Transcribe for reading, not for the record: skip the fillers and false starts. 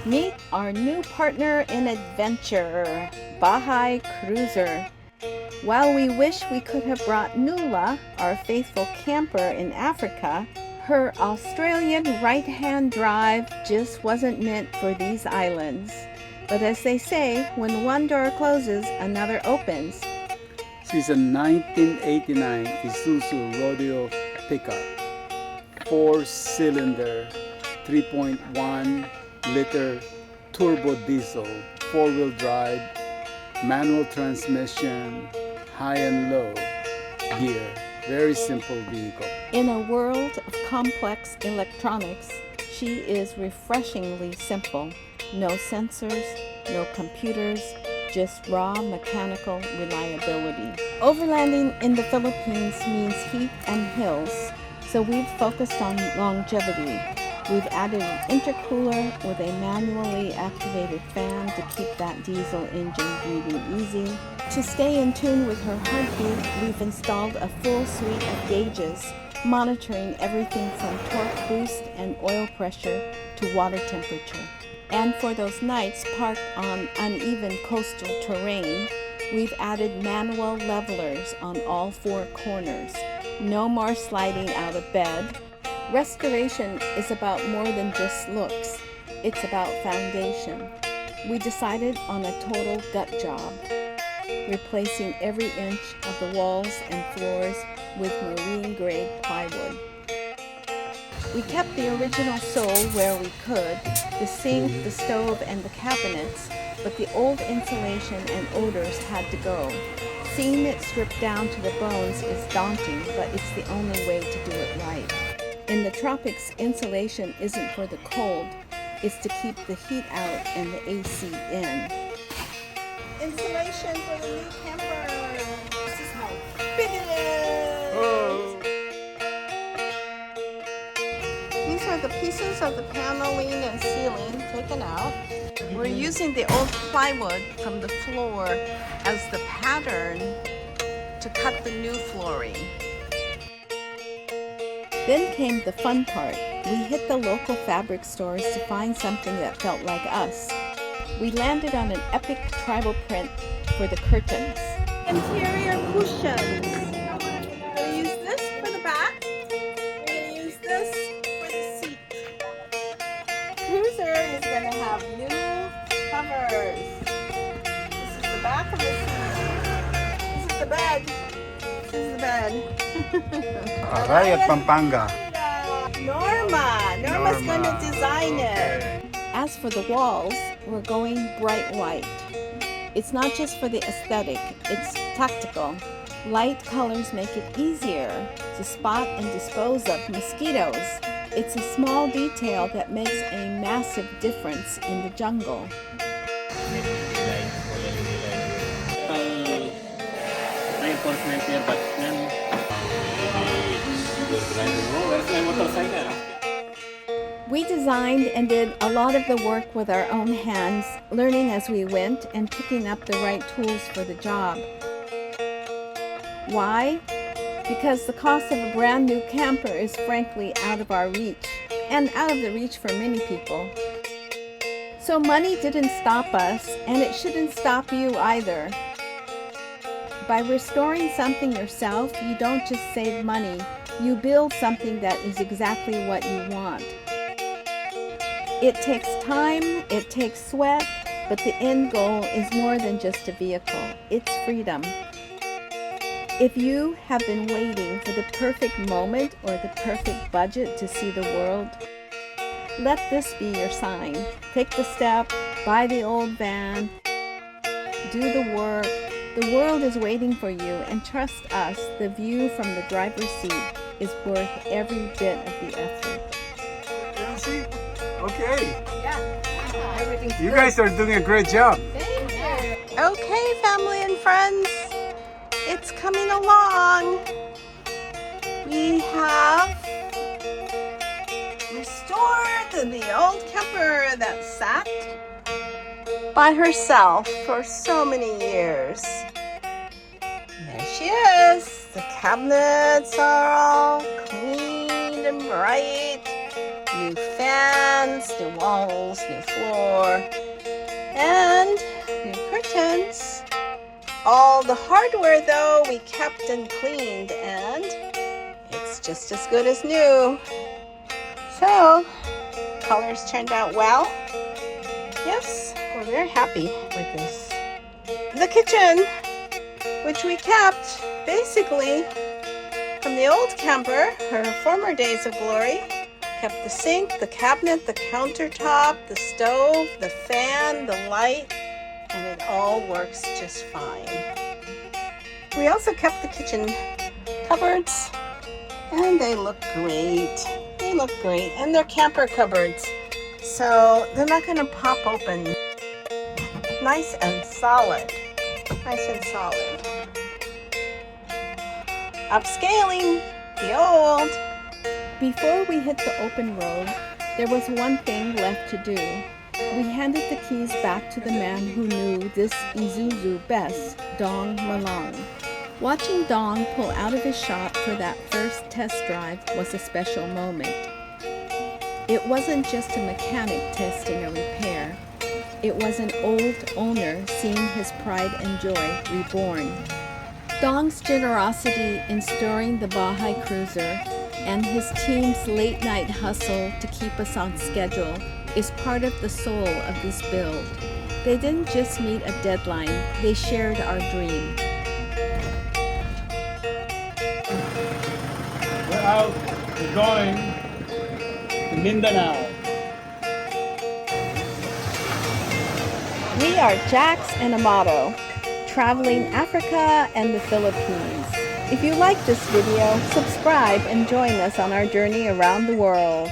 Meet our new partner in adventure, Bahay Cruiser. While we wish we could have brought Nulla, our faithful camper in Africa, her Australian right-hand drive just wasn't meant for these islands. But as they say, when one door closes, another opens. She's a 1989 Isuzu Rodeo pickup, 4-cylinder, 3.1-liter turbo diesel, 4-wheel drive, manual transmission, high and low gear. Very simple vehicle. In a world of complex electronics, she is refreshingly simple. No sensors, no computers, just raw mechanical reliability. Overlanding in the Philippines means heat and hills, so we've focused on longevity. We've added an intercooler with a manually activated fan to keep that diesel engine breathing easy. To stay in tune with her heartbeat, we've installed a full suite of gauges, monitoring everything from torque boost and oil pressure to water temperature. And for those nights parked on uneven coastal terrain, we've added manual levelers on all 4 corners. No more sliding out of bed. Restoration is about more than just looks. It's about foundation. We decided on a total gut job, replacing every inch of the walls and floors with marine-grade plywood. We kept the original sole where we could, the sink, the stove, and the cabinets, but the old insulation and odors had to go. Seeing it stripped down to the bones is daunting, but it's the only way to do it right. In the tropics, insulation isn't for the cold, it's to keep the heat out and the AC in. Insulation for the new camper. This is how big it is. Oh. These are the pieces of the paneling and ceiling taken out. We're using the old plywood from the floor as the pattern to cut the new flooring. Then came the fun part. We hit the local fabric stores to find something that felt like us. We landed on an epic tribal print for the curtains. Interior cushions. We're going to use this for the back. We're going to use this for the seat. Cruiser is going to have new covers. This is the back of the seat. This is the bed. This is the bed. Aray at Pampanga. Norma's going to design it. As for the walls, we're going bright white. It's not just for the aesthetic, it's tactical. Light colors make it easier to spot and dispose of mosquitoes. It's a small detail that makes a massive difference in the jungle. We designed and did a lot of the work with our own hands, learning as we went and picking up the right tools for the job. Why? Because the cost of a brand new camper is frankly out of our reach, and out of the reach for many people. So money didn't stop us, and it shouldn't stop you either. By restoring something yourself, you don't just save money, you build something that is exactly what you want. It takes time, it takes sweat, but the end goal is more than just a vehicle. It's freedom. If you have been waiting for the perfect moment or the perfect budget to see the world, let this be your sign. Take the step, buy the old van, do the work. The world is waiting for you, and trust us, the view from the driver's seat is worth every bit of the effort. Okay. Yeah, everything's You guys are doing a great job. Thank you. Okay, family and friends, it's coming along. We have restored the old camper that sat by herself for so many years. There she is. The cabinets are all clean and bright. new fans, new walls, new floor, and new curtains. All the hardware, though, we kept and cleaned, and it's just as good as new. So, colors turned out well. Yes, we're very happy with this. The kitchen, which we kept basically from the old camper, her former days of glory. Kept the sink, the cabinet, the countertop, the stove, the fan, the light, and it all works just fine. We also kept the kitchen cupboards, and they look great. They look great, and they're camper cupboards, so they're not going to pop open. Nice and solid. Nice and solid. Upscaling the old. Before we hit the open road, there was one thing left to do. We handed the keys back to the man who knew this Isuzu best, Dong Malang. Watching Dong pull out of his shop for that first test drive was a special moment. It wasn't just a mechanic testing a repair. It was an old owner seeing his pride and joy reborn. Dong's generosity in storing the Bahay Cruiser and his team's late-night hustle to keep us on schedule is part of the soul of this build. They didn't just meet a deadline, they shared our dream. We're out, we're going to Mindanao. We are Jax and Amato, traveling Africa and the Philippines. If you like this video, subscribe and join us on our journey around the world.